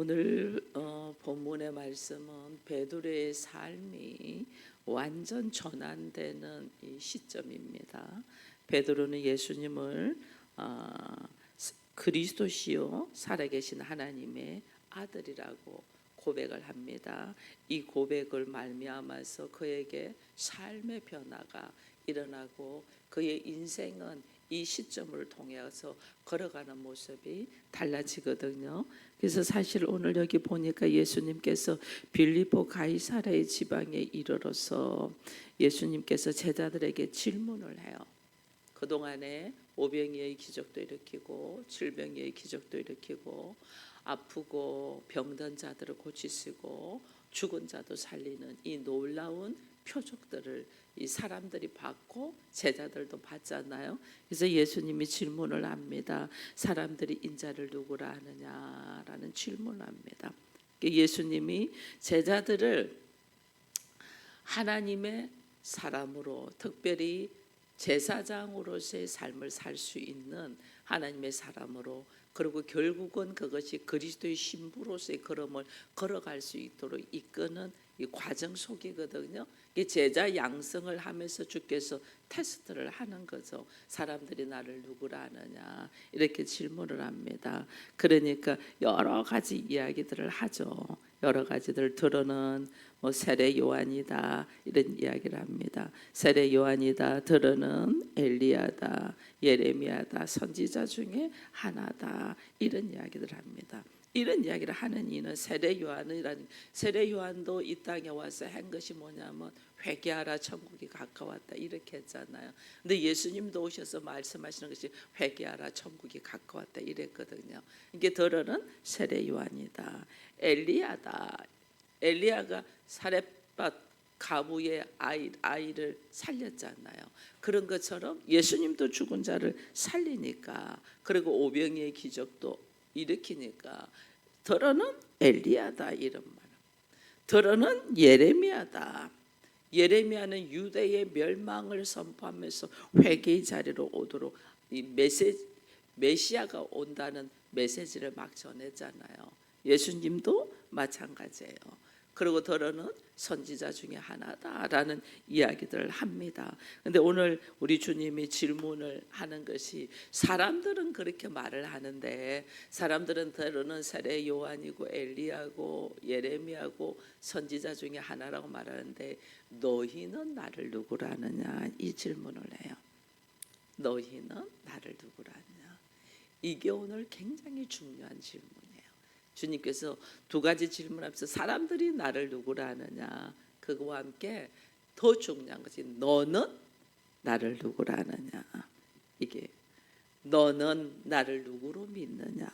오늘 본문의 말씀은 베드로의 삶이 완전 전환되는 이 시점입니다. 베드로는 예수님을 그리스도시요 살아계신 하나님의 아들이라고 고백을 합니다. 이 고백을 말미암아서 그에게 삶의 변화가 일어나고 그의 인생은 이 시점을 통해서 걸어가는 모습이 달라지거든요. 그래서 사실 오늘 여기 보니까 예수님께서 빌립보 가이사랴의 지방에 이르러서 예수님께서 제자들에게 질문을 해요. 그동안에 오병이의 기적도 일으키고 질병의 기적도 일으키고 아프고 병든 자들을 고치시고 죽은 자도 살리는 이 놀라운 표적들을 이 사람들이 받고 제자들도 받잖아요. 그래서 예수님이 질문을 합니다. 사람들이 인자를 누구라 하느냐라는 질문을 합니다. 예수님이 제자들을 하나님의 사람으로, 특별히 제사장으로서의 삶을 살 수 있는 하나님의 사람으로, 그리고 결국은 그것이 그리스도의 신부로서의 걸음을 걸어갈 수 있도록 이끄는 이 과정 속이거든요. 이 제자 양성을 하면서 주께서 테스트를 하는 거죠. 사람들이 나를 누구라 하느냐 이렇게 질문을 합니다. 그러니까 여러 가지 이야기들을 하죠. 여러 가지들 들어는 세례 요한이다 이런 이야기를 합니다. 세례 요한이다, 들어는 엘리야다, 예레미야다, 선지자 중에 하나다 이런 이야기를 합니다. 이런 이야기를 하는 이는 세례 요한도 이 땅에 와서 한 것이 뭐냐면 회개하라 천국이 가까웠다 이렇게 했잖아요. 근데 예수님도 오셔서 말씀하시는 것이 회개하라 천국이 가까웠다 이랬거든요. 이게 들어는 세례 요한이다, 엘리야다. 엘리야가 사렙밭 가부의 아이를 살렸잖아요. 그런 것처럼 예수님도 죽은 자를 살리니까, 그리고 오병이의 기적도 일으키니까 더러는 엘리야다 이런 말. 더러는 예레미야다. 예레미야는 유대의 멸망을 선포하면서 회개의 자리로 오도록 이 메시아가 온다는 메시지를 막 전했잖아요. 예수님도 마찬가지예요. 그리고 더러는 선지자 중에 하나다라는 이야기들을 합니다. 근데 오늘 우리 주님이 질문을 하는 것이, 사람들은 그렇게 말을 하는데, 사람들은 더러는 세례 요한이고 엘리야고 예레미야고 선지자 중에 하나라고 말하는데 너희는 나를 누구라 하느냐 이 질문을 해요. 너희는 나를 누구라 하느냐. 이게 오늘 굉장히 중요한 질문이에요. 주님께서 두 가지 질문하면서 사람들이 나를 누구라 하느냐, 그거와 함께 더 중요한 것이 너는 나를 누구라 하느냐. 이게 너는 나를 누구로 믿느냐.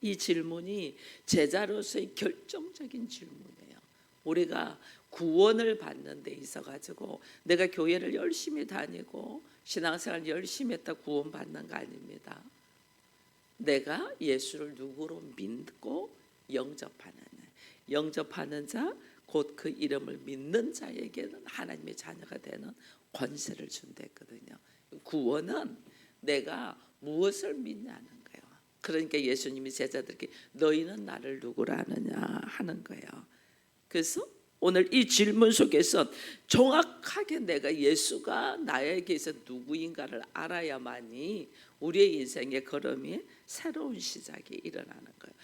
이 질문이 제자로서의 결정적인 질문이에요. 우리가 구원을 받는 데 있어 가지고 내가 교회를 열심히 다니고 신앙생활 열심히 했다 구원 받는 거 아닙니다. 내가 예수를 누구로 믿고 영접하는 자, 곧 그 이름을 믿는 자에게는 하나님의 자녀가 되는 권세를 준댔거든요. 구원은 내가 무엇을 믿냐는 거예요. 그러니까 예수님이 제자들에게 너희는 나를 누구라 하느냐 하는 거예요. 그래서 오늘 이 질문 속에서 정확하게 내가 예수가 나에게서 누구인가를 알아야만이 우리의 인생의 걸음이 새로운 시작이 일어나는 거예요.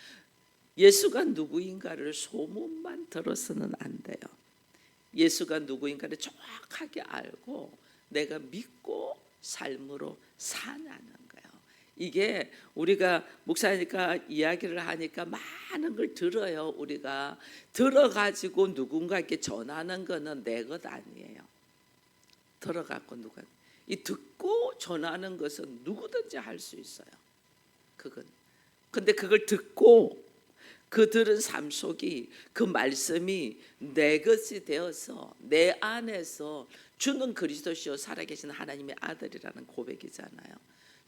예수가 누구인가를 소문만 들어서는 안 돼요. 예수가 누구인가를 정확하게 알고 내가 믿고 삶으로 사냐는 거예요. 이게 우리가 목사니까 이야기를 하니까 많은 걸 들어요. 우리가 들어가지고 누군가에게 전하는 거는 내 것 아니에요. 들어갖고 누가 이 듣고 전하는 것은 누구든지 할 수 있어요. 근데 그걸 듣고 그 들은 삶 속이 그 말씀이 내 것이 되어서 내 안에서 주는 그리스도시요 살아계신 하나님의 아들이라는 고백이잖아요.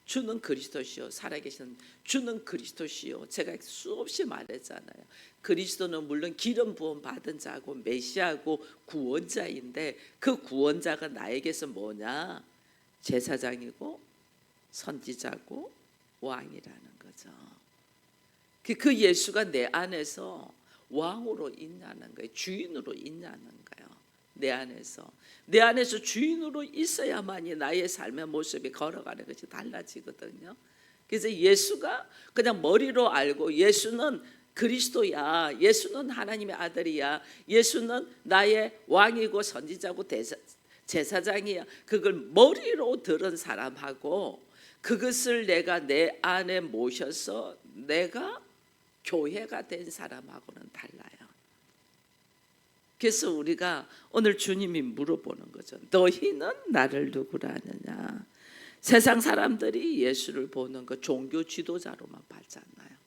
주는 그리스도시요 살아계신 주는 그리스도시요. 제가 수없이 말했잖아요. 그리스도는 물론 기름 부음 받은 자고 메시아고 구원자인데 그 구원자가 나에게서 뭐냐? 제사장이고 선지자고 왕이라는 거죠. 그 예수가 내 안에서 왕으로 있냐는 거예요. 주인으로 있냐는 거예요. 내 안에서 주인으로 있어야만이 나의 삶의 모습이 걸어가는 것이 달라지거든요. 그래서 예수가 그냥 머리로 알고 예수는 그리스도야, 예수는 하나님의 아들이야, 예수는 나의 왕이고 선지자고 제사장이야, 그걸 머리로 들은 사람하고 그것을 내가 내 안에 모셔서 내가 교회가 된 사람하고는 달라요. 그래서 우리가 오늘 주님이 물어보는 거죠. 너희는 나를 누구라 하느냐. 세상 사람들이 예수를 보는 거 종교 지도자로만 봤잖아요.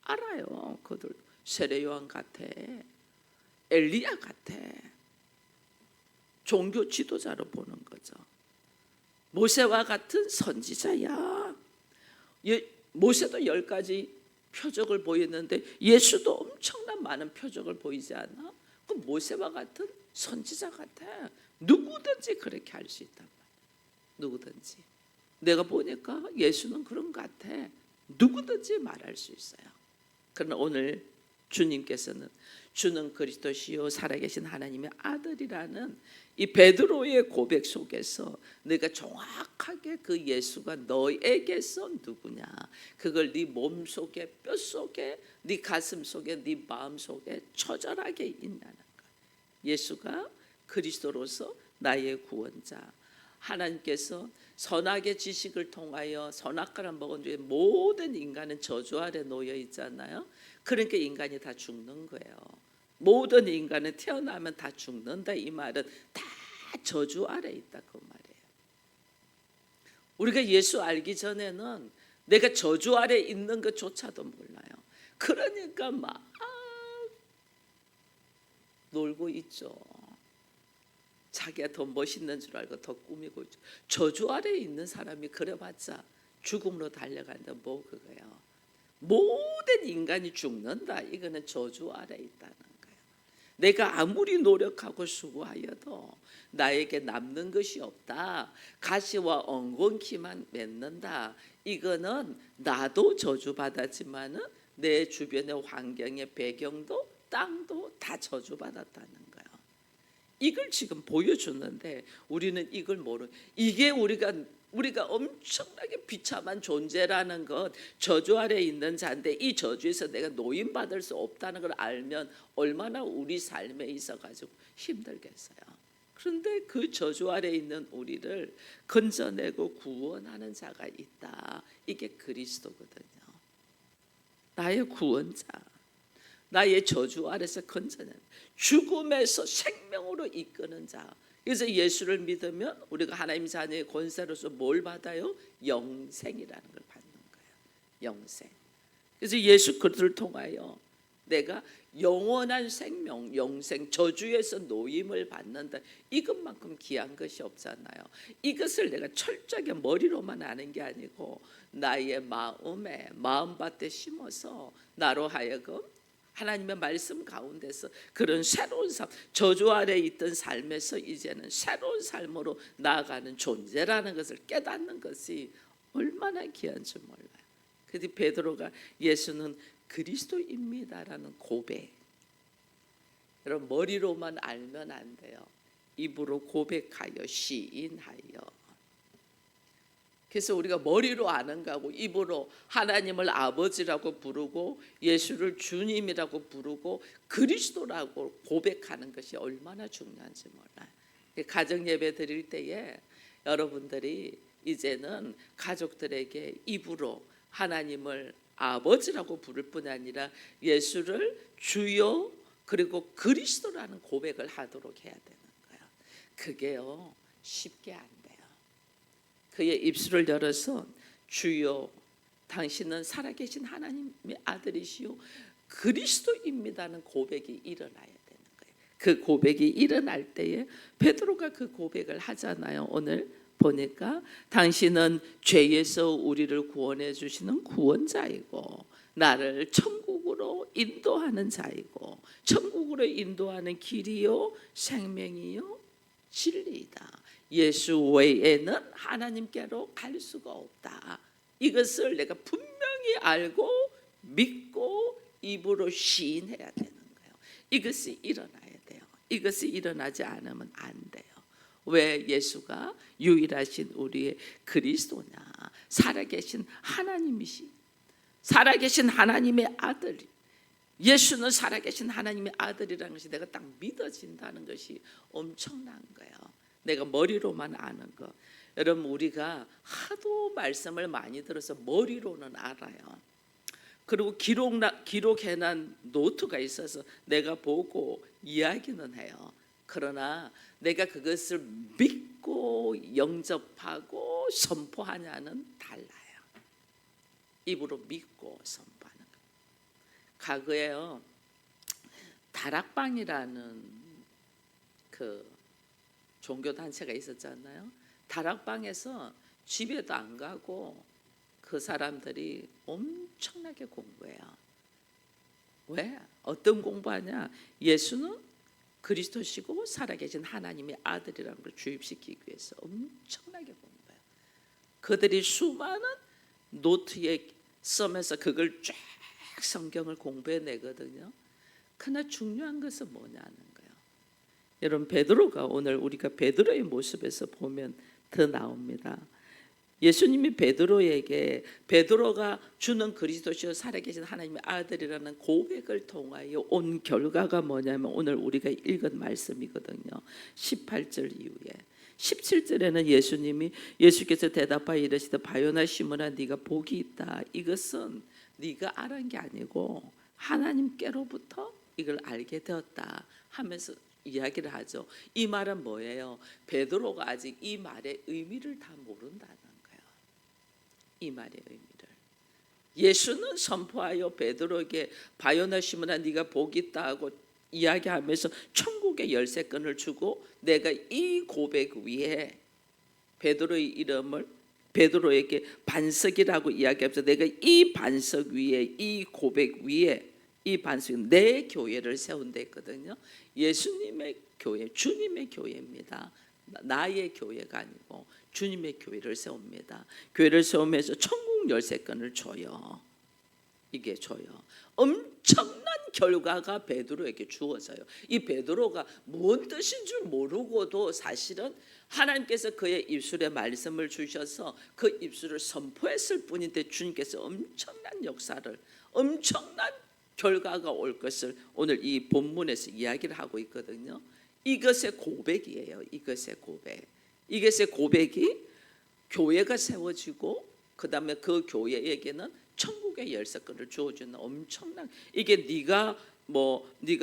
알아요. 그들 세례요한 같아, 엘리야 같아. 종교 지도자로 보는 거죠. 모세와 같은 선지자야. 모세도 10가지 표적을 보였는데 예수도 엄청난 많은 표적을 보이지 않아? 그 모세와 같은 선지자 같아. 누구든지 그렇게 할 수 있단 말이야. 누구든지. 내가 보니까 예수는 그런 것 같아. 누구든지 말할 수 있어요. 그러나 오늘 주님께서는 주는 그리스도시요 살아계신 하나님의 아들이라는 이 베드로의 고백 속에서 내가 정확하게 그 예수가 너에게서 누구냐, 그걸 네 몸속에, 뼛속에, 네 가슴속에, 네 마음속에 처절하게 있냐는 것. 예수가 그리스도로서 나의 구원자. 하나님께서 선악의 지식을 통하여 선악과를 먹은 뒤에 모든 인간은 저주 아래 놓여 있잖아요. 그러니까 인간이 다 죽는 거예요. 모든 인간은 태어나면 다 죽는다. 이 말은 다 저주 아래 있다 그 말이에요. 우리가 예수 알기 전에는 내가 저주 아래 있는 것조차도 몰라요. 그러니까 막 놀고 있죠. 자기가 더 멋있는 줄 알고 더 꾸미고 있죠. 저주 아래 있는 사람이 그래봤자 죽음으로 달려간다. 뭐 그거예요. 모든 인간이 죽는다. 이거는 저주 아래 있다는 거예요. 내가 아무리 노력하고 수고하여도 나에게 남는 것이 없다. 가시와 엉겅퀴만 맺는다. 이거는 나도 저주받았지만은 내 주변의 환경의 배경도 땅도 다 저주받았다는 거예요. 이걸 지금 보여주는데 우리는 이걸 모르. 이게 우리가 엄청나게 비참한 존재라는 것, 저주 아래 있는 자인데 이 저주에서 내가 노임받을 수 없다는 걸 알면 얼마나 우리 삶에 있어가지고 힘들겠어요. 그런데 그 저주 아래 있는 우리를 건져내고 구원하는 자가 있다. 이게 그리스도거든요. 나의 구원자, 나의 저주 아래서 건져낸, 죽음에서 생명으로 이끄는 자. 그래서 예수를 믿으면 우리가 하나님 자녀의 권세로서 뭘 받아요? 영생이라는 걸 받는 거예요. 영생. 그래서 예수 그리스도를 통하여 내가 영원한 생명, 영생, 저주에서 노임을 받는다. 이것만큼 귀한 것이 없잖아요. 이것을 내가 철저하게 머리로만 아는 게 아니고 나의 마음에, 마음밭에 심어서 나로 하여금 하나님의 말씀 가운데서 그런 새로운 삶, 저주 아래 있던 삶에서 이제는 새로운 삶으로 나아가는 존재라는 것을 깨닫는 것이 얼마나 귀한지 몰라요. 그래서 베드로가 예수는 그리스도입니다라는 고백. 여러분 머리로만 알면 안 돼요. 입으로 고백하여 시인하여. 그래서 우리가 머리로 아는 거하고 입으로 하나님을 아버지라고 부르고 예수를 주님이라고 부르고 그리스도라고 고백하는 것이 얼마나 중요한지 몰라요. 가정 예배 드릴 때에 여러분들이 이제는 가족들에게 입으로 하나님을 아버지라고 부를 뿐 아니라 예수를 주요 그리고 그리스도라는 고백을 하도록 해야 되는 거예요. 그게요 쉽게 안 돼요. 그의 입술을 열어서 주여 당신은 살아계신 하나님의 아들이시오 그리스도입니다는 고백이 일어나야 되는 거예요. 그 고백이 일어날 때에 베드로가 그 고백을 하잖아요. 오늘 보니까 당신은 죄에서 우리를 구원해 주시는 구원자이고 나를 천국으로 인도하는 자이고 천국으로 인도하는 길이요 생명이요 진리이다. 예수 외에는 하나님께로 갈 수가 없다. 이것을 내가 분명히 알고 믿고 입으로 시인해야 되는 거예요. 이것이 일어나야 돼요. 이것이 일어나지 않으면 안 돼요. 왜? 예수가 유일하신 우리의 그리스도냐, 살아계신 하나님이시, 살아계신 하나님의 아들. 예수는 살아계신 하나님의 아들이라는 것이 내가 딱 믿어진다는 것이 엄청난 거예요. 내가 머리로만 아는 거. 여러분, 우리가 하도 말씀을 많이 들어서 머리로는 알아요. 그리고 기록해놓은 노트가 있어서 내가 보고 이야기는 해요. 그러나 내가 그것을 믿고 영접하고 선포하냐는 달라요. 입으로 믿고 선포하는 거. 과거에요, 다락방이라는 그 종교단체가 있었잖아요. 다락방에서 집에도 안 가고 그 사람들이 엄청나게 공부해요. 왜? 어떤 공부하냐? 예수는 그리스도시고 살아계신 하나님의 아들이라는 걸 주입시키기 위해서 엄청나게 공부해요. 그들이 수많은 노트에 쓰면서 그걸 쫙 성경을 공부해내거든요. 그러나 중요한 것은 뭐냐는 거예요. 여러분, 베드로가 오늘 우리가 베드로의 모습에서 보면 더 나옵니다. 예수님이 베드로에게 베드로가 주는 그리스도시요 살아계신 하나님의 아들이라는 고백을 통하여 온 결과가 뭐냐면 오늘 우리가 읽은 말씀이거든요. 18절 이후에 17절에는 예수께서 대답하여 이르시되 바요나 시몬아 네가 복이 있다. 이것은 네가 알은 게 아니고 하나님께로부터 이걸 알게 되었다 하면서 이야기를 하죠. 이 말은 뭐예요? 베드로가 아직 이 말의 의미를 다 모른다는 거예요. 이 말의 의미를 예수는 선포하여 베드로에게 바요나 시몬아 네가 복이 있다 하고 이야기하면서 천국의 열쇠권을 주고 내가 이 고백 위에 베드로의 이름을 베드로에게 반석이라고 이야기하면서 내가 이 반석 위에 이 고백 위에 이 반석은 내 교회를 세운다 했거든요. 예수님의 교회, 주님의 교회입니다. 나의 교회가 아니고 주님의 교회를 세웁니다. 교회를 세우면서 천국 열쇠권을 줘요. 이게 줘요. 엄청난 결과가 베드로에게 주어져요. 이 베드로가 무슨 뜻인 줄 모르고도 사실은 하나님께서 그의 입술에 말씀을 주셔서 그 입술을 선포했을 뿐인데 주님께서 엄청난 역사를, 엄청난 결과가 올 것을 오늘 이 본문에서 이야기를 하고 있거든요. 이것의 고백이에요. 이것의 고백. 이것의 고백이 교회가 세워지고 그 다음에 그 교회에게는 천국의 열쇠권을 주어주는 엄청난, 이게 네가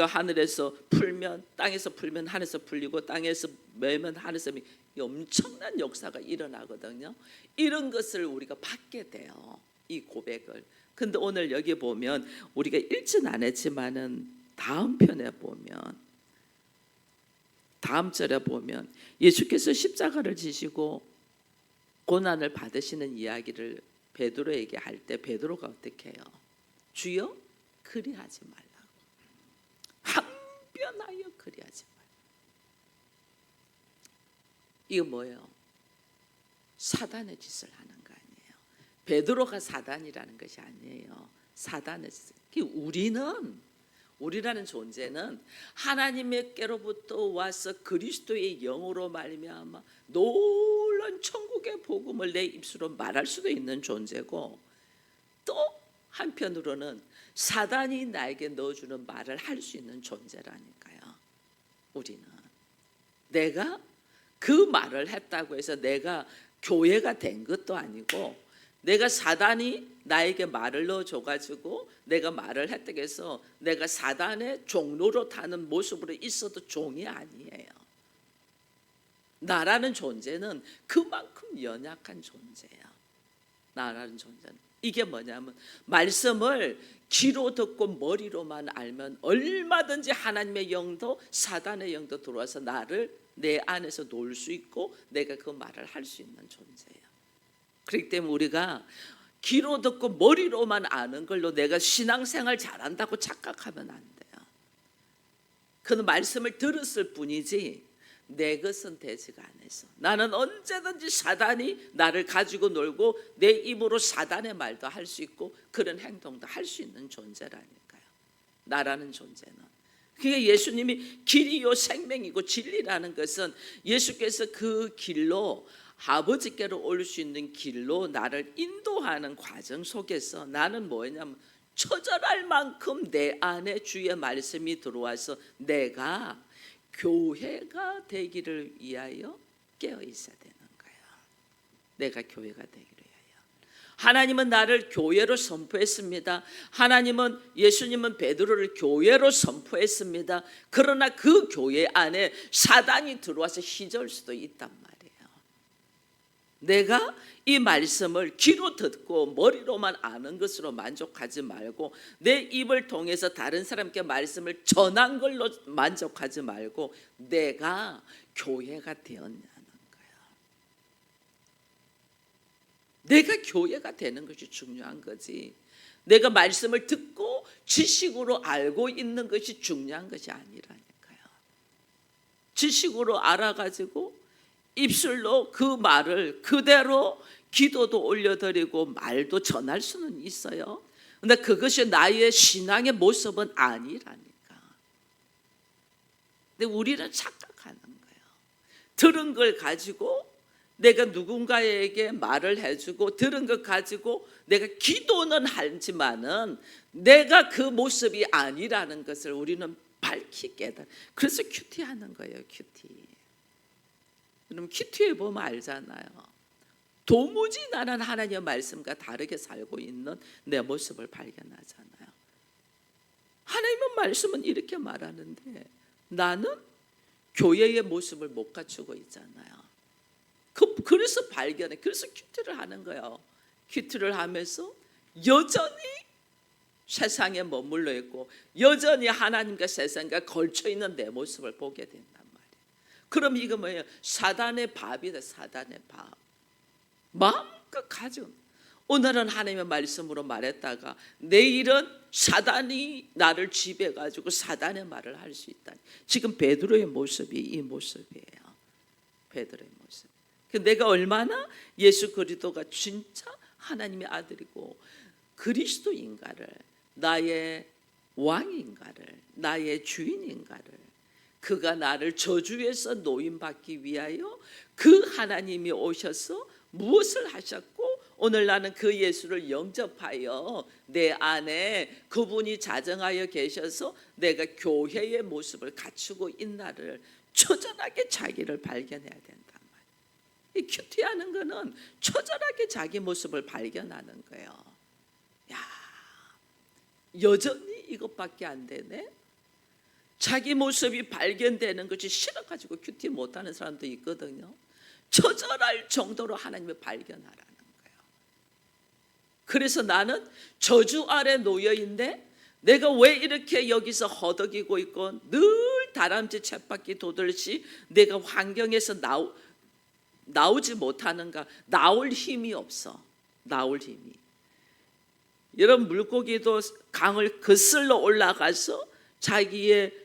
하늘에서 풀면 땅에서 풀면 하늘에서 풀리고 땅에서 매면 하늘에서 매, 엄청난 역사가 일어나거든요. 이런 것을 우리가 받게 돼요. 이 고백을. 근데 오늘 여기 보면 우리가 읽진 않았지만은 다음 편에 보면 다음 절에 보면 예수께서 십자가를 지시고 고난을 받으시는 이야기를 베드로에게 할 때 베드로가 어떻게 해요? 주여 그리하지 말라고. 항변하여 그리하지 말라. 이거 뭐예요? 사단의 짓을 하는 거 아니에요. 베드로가 사단이라는 것이 아니에요. 사단의 짓. 우리라는 존재는 하나님께로부터 와서 그리스도의 영으로 말미암아 놀라운 천국의 복음을 내 입술로 말할 수도 있는 존재고, 또 한편으로는 사단이 나에게 넣어주는 말을 할 수 있는 존재라니까요. 우리는 내가 그 말을 했다고 해서 내가 교회가 된 것도 아니고, 내가 사단이 나에게 말을 넣어줘가지고 내가 말을 했다고 해서 내가 사단의 종로로 타는 모습으로 있어도 종이 아니에요. 나라는 존재는 그만큼 연약한 존재야. 나라는 존재는. 이게 뭐냐면 말씀을 귀로 듣고 머리로만 알면 얼마든지 하나님의 영도 사단의 영도 들어와서 나를 내 안에서 놓을 수 있고 내가 그 말을 할 수 있는 존재예요. 그렇기 때문에 우리가 귀로 듣고 머리로만 아는 걸로 내가 신앙생활 잘한다고 착각하면 안 돼요. 그 말씀을 들었을 뿐이지 내 것은 되지가 않아서 나는 언제든지 사단이 나를 가지고 놀고 내 입으로 사단의 말도 할 수 있고 그런 행동도 할 수 있는 존재라니까요. 나라는 존재는. 그게 예수님이 길이요 생명이고 진리라는 것은 예수께서 그 길로 아버지께로 올 수 있는 길로 나를 인도하는 과정 속에서 나는 뭐냐면 처절할 만큼 내 안에 주의 말씀이 들어와서 내가 교회가 되기를 위하여 깨어 있어야 되는 거예요. 내가 교회가 되기를 위하여. 하나님은 나를 교회로 선포했습니다. 하나님은 예수님은 베드로를 교회로 선포했습니다. 그러나 그 교회 안에 사단이 들어와서 휘저을 수도 있단 말이에요. 내가 이 말씀을 귀로 듣고 머리로만 아는 것으로 만족하지 말고 내 입을 통해서 다른 사람께 말씀을 전한 걸로 만족하지 말고 내가 교회가 되었냐는 거예요. 내가 교회가 되는 것이 중요한 거지. 내가 말씀을 듣고 지식으로 알고 있는 것이 중요한 것이 아니라니까요. 지식으로 알아가지고 입술로 그 말을 그대로 기도도 올려드리고 말도 전할 수는 있어요. 근데 그것이 나의 신앙의 모습은 아니라니까. 근데 우리는 착각하는 거예요. 들은 걸 가지고 내가 누군가에게 말을 해주고 들은 것 가지고 내가 기도는 하지만은 내가 그 모습이 아니라는 것을 우리는 밝히 깨달아. 그래서 큐티하는 거예요. 큐티. 그럼 큐티에 보면 알잖아요. 도무지 나는 하나님의 말씀과 다르게 살고 있는 내 모습을 발견하잖아요. 하나님의 말씀은 이렇게 말하는데 나는 교회의 모습을 못 갖추고 있잖아요. 그래서 발견해. 그래서 큐티를 하는 거예요. 큐티를 하면서 여전히 세상에 머물러 있고 여전히 하나님과 세상과 걸쳐 있는 내 모습을 보게 된다. 그럼 이거 뭐예요? 사단의 밥이다. 사단의 밥. 마음껏 가져. 오늘은 하나님의 말씀으로 말했다가 내일은 사단이 나를 지배해가지고 사단의 말을 할 수 있다. 지금 베드로의 모습이 이 모습이에요. 베드로의 모습. 내가 얼마나 예수 그리스도가 진짜 하나님의 아들이고 그리스도인가를, 나의 왕인가를, 나의 주인인가를, 그가 나를 저주에서 노임받기 위하여 그 하나님이 오셔서 무엇을 하셨고 오늘 나는 그 예수를 영접하여 내 안에 그분이 자정하여 계셔서 내가 교회의 모습을 갖추고 있나를 처절하게 자기를 발견해야 된단 말이에요. 이 큐티하는 거는 처절하게 자기 모습을 발견하는 거예요. 야, 여전히 이것밖에 안 되네. 자기 모습이 발견되는 것이 싫어가지고 큐티 못하는 사람도 있거든요. 처절할 정도로 하나님을 발견하라는 거예요. 그래서 나는 저주 아래 놓여있는데 내가 왜 이렇게 여기서 허덕이고 있고 늘 다람쥐 쳇바퀴 도듯이 내가 환경에서 나오지 못하는가. 나올 힘이 없어. 나올 힘이. 여러분 물고기도 강을 거슬러 올라가서 자기의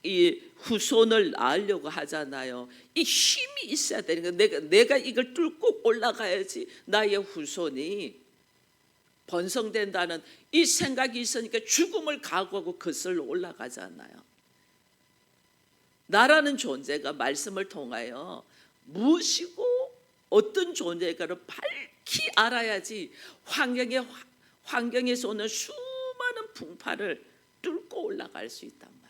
이 후손을 낳으려고 하잖아요. 이 힘이 있어야 되는 거예요. 내가 이걸 뚫고 올라가야지 나의 후손이 번성된다는 이 생각이 있으니까 죽음을 각오하고 거슬러 올라가잖아요. 나라는 존재가 말씀을 통하여 무엇이고 어떤 존재가를 밝히 알아야지 환경에서 오는 수많은 풍파를 뚫고 올라갈 수 있단 말이에요.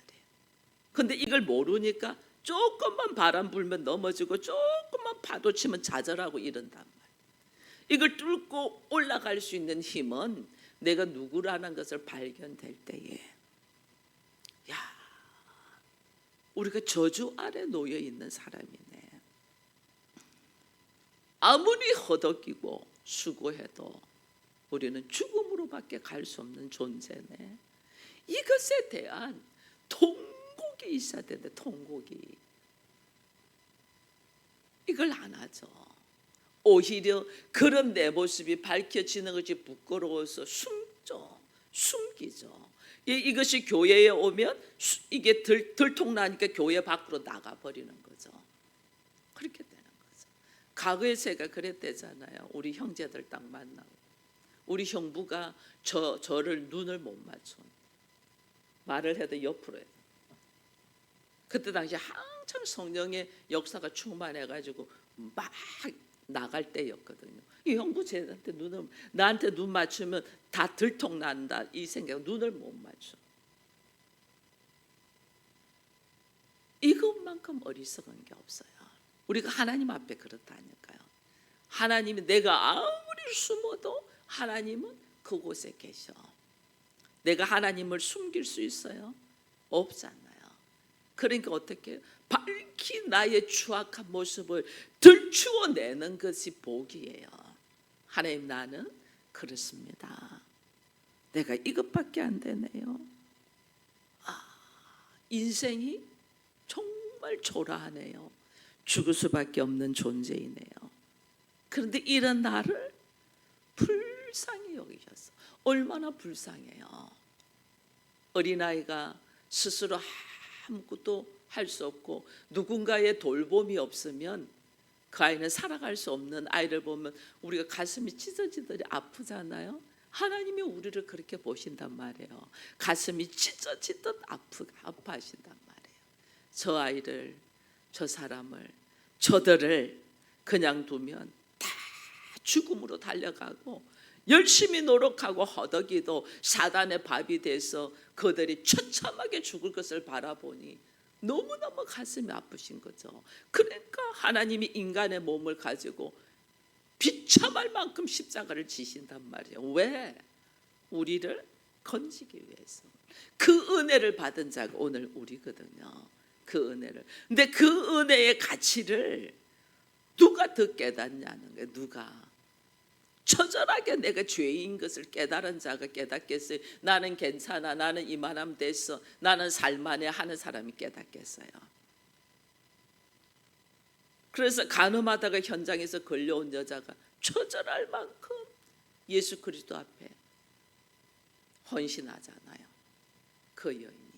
근데 이걸 모르니까 조금만 바람 불면 넘어지고 조금만 파도 치면 좌절하고 이런단 말이에요. 이걸 뚫고 올라갈 수 있는 힘은 내가 누구라는 것을 발견될 때에 야, 우리가 저주 아래 놓여 있는 사람이네. 아무리 허덕이고 수고해도 우리는 죽음으로밖에 갈 수 없는 존재네. 이것에 대한 통곡이 있어야 되는데 통곡이 이걸 안 하죠. 오히려 그런 내 모습이 밝혀지는 것이 부끄러워서 숨기죠. 이것이 교회에 오면 이게 들통나니까 교회 밖으로 나가버리는 거죠. 그렇게 되는 거죠. 과거에 제가 그랬대잖아요. 우리 형제들 딱 만나고 우리 형부가 저를 눈을 못 맞춰. 말을 해도 옆으로 해요. 그때 당시 한참 성령의 역사가 충만해가지고 막 나갈 때였거든요. 이 형부 쟤한테 나한테 눈 맞추면 다 들통난다 이 생각. 눈을 못 맞춰. 이것만큼 어리석은 게 없어요. 우리가 하나님 앞에 그렇다니까요. 하나님이 내가 아무리 숨어도 하나님은 그곳에 계셔. 내가 하나님을 숨길 수 있어요? 없잖아요. 그러니까 어떻게 해요? 밝히 나의 추악한 모습을 들추어내는 것이 복이에요. 하나님, 나는 그렇습니다. 내가 이것밖에 안 되네요. 인생이 정말 초라하네요. 죽을 수밖에 없는 존재이네요. 그런데 이런 나를 불쌍히 여기셨어. 얼마나 불쌍해요. 어린아이가 스스로 아무것도 할 수 없고 누군가의 돌봄이 없으면 그 아이는 살아갈 수 없는 아이를 보면 우리가 가슴이 찢어지더니 아프잖아요. 하나님이 우리를 그렇게 보신단 말이에요. 가슴이 찢어지듯 아파하신단 말이에요. 저 아이를, 저 사람을, 저들을 그냥 두면 다 죽음으로 달려가고 열심히 노력하고 허덕이도 사단의 밥이 돼서 그들이 처참하게 죽을 것을 바라보니 너무너무 가슴이 아프신 거죠. 그러니까 하나님이 인간의 몸을 가지고 비참할 만큼 십자가를 지신단 말이에요. 왜? 우리를 건지기 위해서. 그 은혜를 받은 자가 오늘 우리거든요. 그 은혜를. 근데 그 은혜의 가치를 누가 더 깨닫냐는 거예요. 누가? 처절하게 내가 죄인 것을 깨달은 자가 깨닫겠어요? 나는 괜찮아, 나는 이만하면 됐어, 나는 살만해 하는 사람이 깨닫겠어요? 그래서 간음하다가 현장에서 걸려온 여자가 처절할 만큼 예수 그리스도 앞에 헌신하잖아요. 그 여인이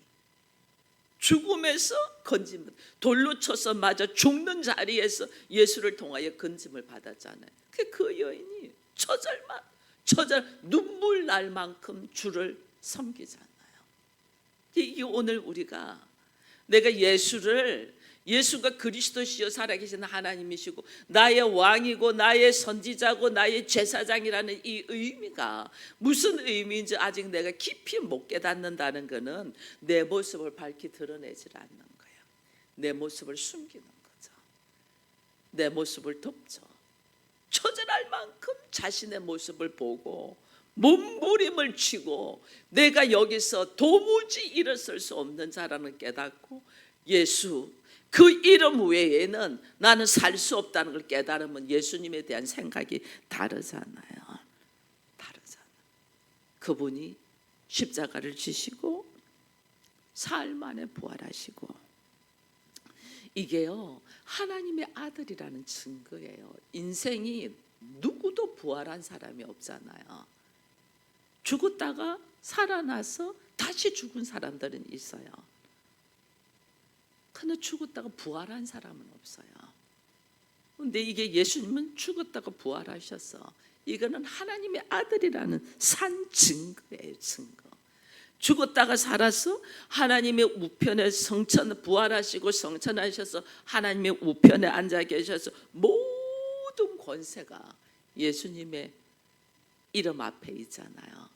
죽음에서 건짐, 돌로 쳐서 맞아 죽는 자리에서 예수를 통하여 건짐을 받았잖아요. 그 여인이 처절 눈물 날 만큼 주를 섬기잖아요. 이게 오늘 우리가 내가 예수가 그리스도시요 살아계신 하나님이시고 나의 왕이고 나의 선지자고 나의 제사장이라는 이 의미가 무슨 의미인지 아직 내가 깊이 못 깨닫는다는 것은 내 모습을 밝히 드러내질 않는 거예요. 내 모습을 숨기는 거죠. 내 모습을 덮죠. 처절할 만큼 자신의 모습을 보고 몸부림을 치고 내가 여기서 도무지 일어설 수 없는 자라는 깨닫고 예수 그 이름 외에는 나는 살 수 없다는 걸 깨달으면 예수님에 대한 생각이 다르잖아요. 그분이 십자가를 지시고 사흘 만에 부활하시고 이게요 하나님의 아들이라는 증거예요. 인생이 누구도 부활한 사람이 없잖아요. 죽었다가 살아나서 다시 죽은 사람들은 있어요. 근데 죽었다가 부활한 사람은 없어요. 근데 이게 예수님은 죽었다가 부활하셔서 이거는 하나님의 아들이라는 산 증거예요. 증거. 죽었다가 살아서 하나님의 우편에 부활하시고 성천하셔서 하나님의 우편에 앉아 계셔서 모든 권세가 예수님의 이름 앞에 있잖아요.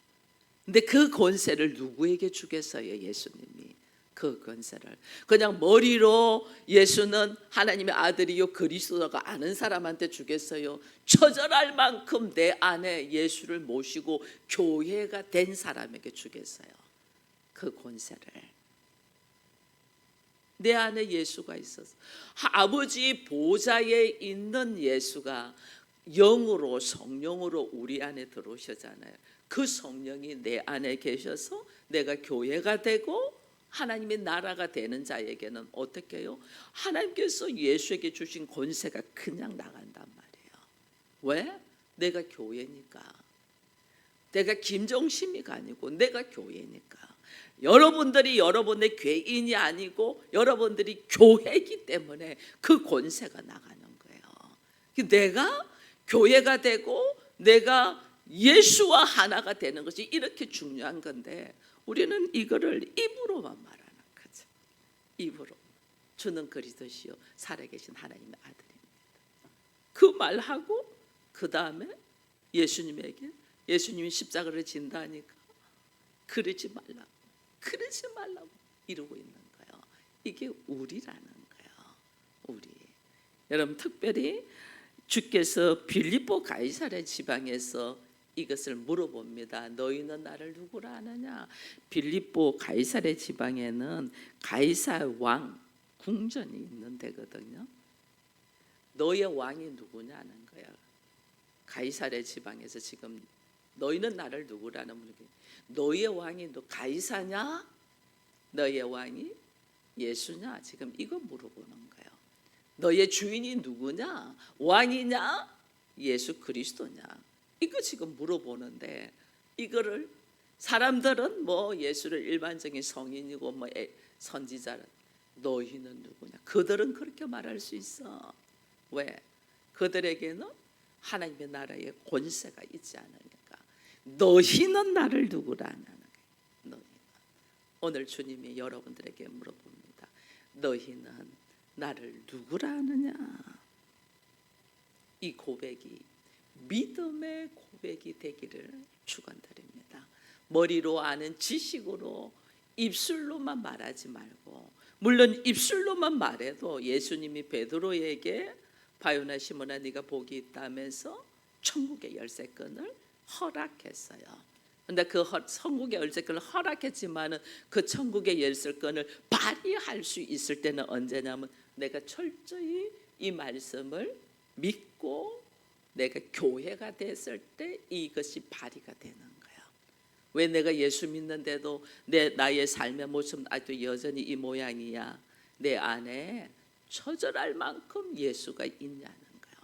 근데 그 권세를 누구에게 주겠어요? 예수님이 그 권세를 그냥 머리로 예수는 하나님의 아들이요 그리스도가 아는 사람한테 주겠어요? 처절할 만큼 내 안에 예수를 모시고 교회가 된 사람에게 주겠어요? 그 권세를 내 안에 예수가 있어서 아버지 보좌에 있는 예수가 영으로 성령으로 우리 안에 들어오셨잖아요. 그 성령이 내 안에 계셔서 내가 교회가 되고 하나님의 나라가 되는 자에게는 어떻게 해요? 하나님께서 예수에게 주신 권세가 그냥 나간단 말이에요. 왜? 내가 교회니까. 내가 김정심이가 아니고 내가 교회니까. 여러분들이 여러분의 죄인이 아니고 여러분들이 교회이기 때문에 그 권세가 나가는 거예요. 내가 교회가 되고 내가 예수와 하나가 되는 것이 이렇게 중요한 건데 우리는 이거를 입으로만 말하는 거죠. 입으로. 주는 그리스도시요 살아계신 하나님의 아들입니다. 그 말하고 그 다음에 예수님에게 예수님이 십자가를 진다니까 그러지 말라고 이러고 있는 거예요. 이게 우리라는 거예요. 우리. 여러분 특별히 주께서 빌립보 가이사랴 지방에서 이것을 물어봅니다. 너희는 나를 누구라 하느냐? 빌립보 가이사랴 지방에는 가이사 왕 궁전이 있는 데거든요. 너의 왕이 누구냐는 거야. 가이사랴 지방에서 지금 너희는 나를 누구라는 물어보고 너의 왕이 너 가이사냐? 너의 왕이 예수냐? 지금 이거 물어보는 거예요. 너의 주인이 누구냐? 왕이냐? 예수 그리스도냐? 이거 지금 물어보는데 이거를 사람들은 뭐 예수를 일반적인 성인이고 뭐 선지자라 너희는 누구냐? 그들은 그렇게 말할 수 있어. 왜? 그들에게는 하나님의 나라의 권세가 있지 않으니까. 너희는 나를 누구라 하냐는 거예요. 오늘 주님이 여러분들에게 물어봅니다. 너희는 나를 누구라 하느냐? 이 고백이 믿음의 고백이 되기를 축원드립니다. 머리로 아는 지식으로 입술로만 말하지 말고, 물론 입술로만 말해도 예수님이 베드로에게 바요나 시몬아 네가 복이 있다면서 천국의 열쇠권을 허락했어요. 근데 그 천국의 열쇠권을 허락했지만은 그 천국의 열쇠권을 발휘할 수 있을 때는 언제냐면 내가 철저히 이 말씀을 믿고 내가 교회가 됐을 때 이것이 발휘가 되는 거야. 왜 내가 예수 믿는데도 나의 삶의 모습은 아직도 여전히 이 모양이야. 내 안에 처절할 만큼 예수가 있냐는 거야.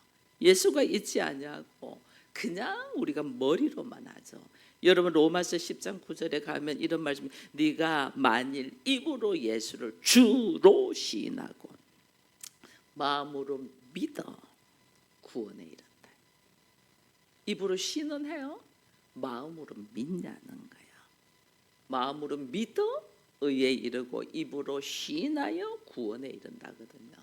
예수가 있지 않냐고 그냥 우리가 머리로만 하죠. 여러분 로마서 10장 9절에 가면 이런 말씀, 네가 만일 입으로 예수를 주로 시인하고 마음으로 믿어 구원에 이른다. 입으로 시인해요. 마음으로 믿냐는 거야. 마음으로 믿어 의에 이르고 입으로 시인하여 구원에 이른다거든요.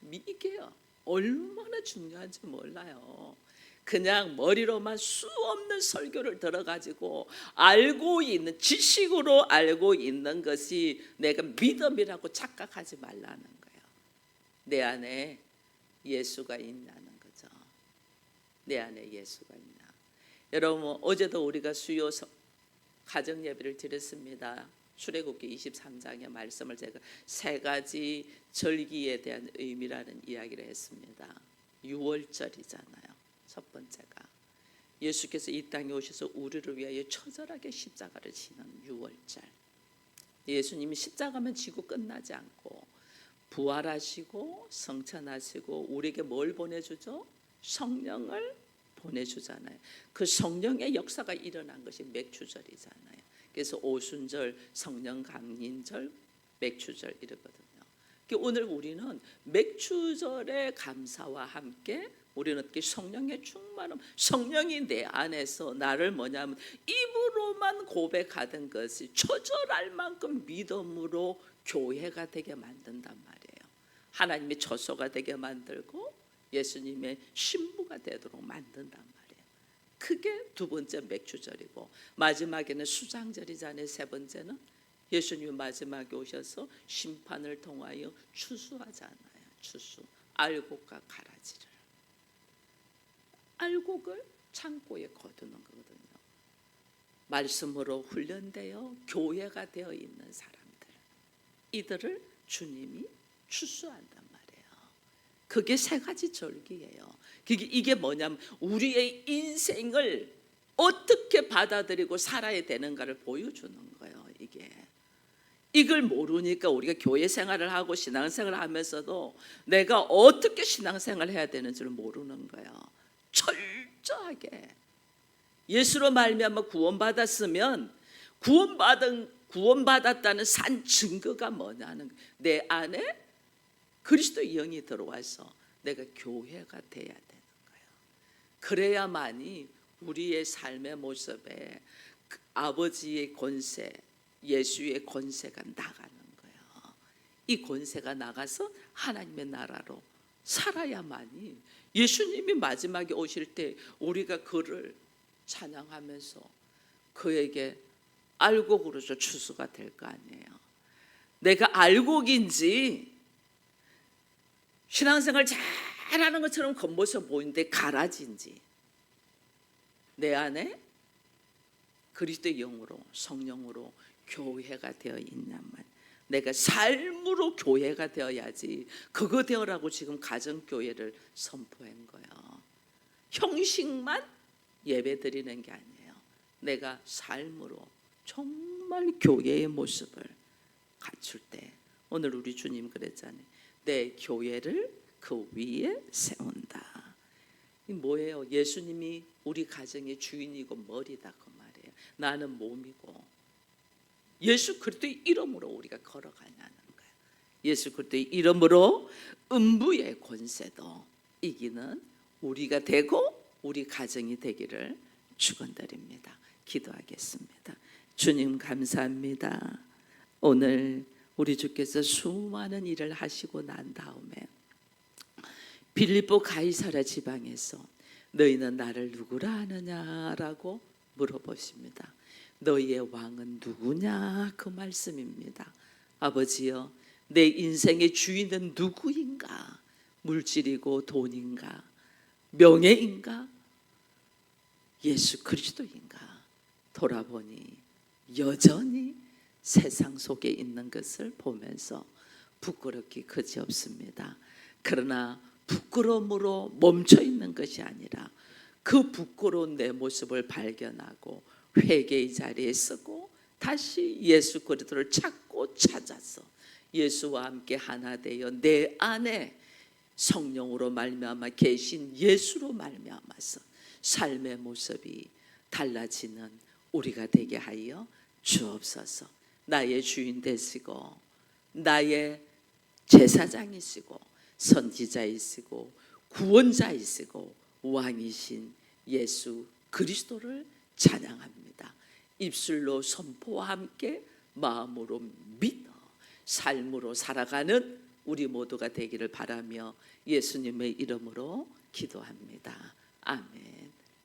이게 얼마나 중요한지 몰라요. 그냥 머리로만 수 없는 설교를 들어가지고 알고 있는 지식으로 알고 있는 것이 내가 믿음이라고 착각하지 말라는 거예요. 내 안에 예수가 있냐는 거죠. 내 안에 예수가 있냐. 여러분 어제도 우리가 수요 가정 예배를 드렸습니다. 출애굽기 23장의 말씀을 제가 세 가지 절기에 대한 의미라는 이야기를 했습니다. 6월절이잖아요. 첫 번째가 예수께서 이 땅에 오셔서 우리를 위하여 처절하게 십자가를 지는 6월절. 예수님이 십자가만 지고 끝나지 않고 부활하시고 성천하시고 우리에게 뭘 보내주죠? 성령을 보내주잖아요. 그 성령의 역사가 일어난 것이 맥추절이잖아요. 그래서 오순절, 성령 강림절, 맥추절 이러거든요. 오늘 우리는 맥추절의 감사와 함께 우리는 성령의 충만함, 성령이 내 안에서 나를 뭐냐면 입으로만 고백하던 것이 처절할 만큼 믿음으로 교회가 되게 만든단 말이에요. 하나님의 처소가 되게 만들고 예수님의 신부가 되도록 만든단 말이에요. 그게 두 번째 맥추절이고 마지막에는 수장절이잖아요. 세 번째는 예수님이 마지막에 오셔서 심판을 통하여 추수하잖아요. 추수, 알곡과 가라지를. 알곡을 창고에 거두는 거거든요. 말씀으로 훈련되어 교회가 되어 있는 사람들, 이들을 주님이 추수한단 말이에요. 그게 세 가지 절기예요. 이게 뭐냐면 우리의 인생을 어떻게 받아들이고 살아야 되는가를 보여주는 거예요. 이걸 모르니까 우리가 교회 생활을 하고 신앙생활을 하면서도 내가 어떻게 신앙생활을 해야 되는지를 모르는 거예요. 철저하게 예수로 말미암아 구원받았으면 구원받았다는 산 증거가 뭐냐는 거예요. 내 안에 그리스도의 영이 들어와서 내가 교회가 돼야 되는 거예요. 그래야만이 우리의 삶의 모습에 아버지의 권세, 예수의 권세가 나가는 거예요. 이 권세가 나가서 하나님의 나라로 살아야만이 예수님이 마지막에 오실 때 우리가 그를 찬양하면서 그에게 알곡으로서 추수가 될 거 아니에요. 내가 알곡인지 신앙생활 잘하는 것처럼 겉모습 보이는데 가라지인지 내 안에 그리스도의 영으로 성령으로 교회가 되어 있냐면 내가 삶으로 교회가 되어야지. 그거 되어라고 지금 가정교회를 선포한 거예요. 형식만 예배 드리는 게 아니에요. 내가 삶으로 정말 교회의 모습을 갖출 때 오늘 우리 주님 그랬잖아요. 내 교회를 그 위에 세운다. 이 뭐예요? 예수님이 우리 가정의 주인이고 머리다 그 말이에요. 나는 몸이고 예수 그리스도의 이름으로 우리가 걸어가냐는 거예요. 예수 그리스도의 이름으로 음부의 권세도 이기는 우리가 되고 우리 가정이 되기를 축원드립니다. 기도하겠습니다. 주님 감사합니다. 오늘 우리 주께서 수많은 일을 하시고 난 다음에 빌립보 가이사랴 지방에서 너희는 나를 누구라 하느냐라고 물어보십니다. 너희의 왕은 누구냐 그 말씀입니다. 아버지여, 내 인생의 주인은 누구인가? 물질이고 돈인가? 명예인가? 예수 그리스도인가? 돌아보니 여전히 세상 속에 있는 것을 보면서 부끄럽기 그지없습니다. 그러나 부끄러움으로 멈춰 있는 것이 아니라 그 부끄러운 내 모습을 발견하고 회개의 자리에 서고 다시 예수 그리스도를 찾고 찾아서 예수와 함께 하나 되어 내 안에 성령으로 말미암아 계신 예수로 말미암아서 삶의 모습이 달라지는 우리가 되게 하여 주옵소서. 나의 주인 되시고 나의 제사장이시고 선지자이시고 구원자이시고 왕이신 예수 그리스도를 찬양합니다. 입술로 선포와 함께 마음으로 믿어 삶으로 살아가는 우리 모두가 되기를 바라며 예수님의 이름으로 기도합니다. 아멘.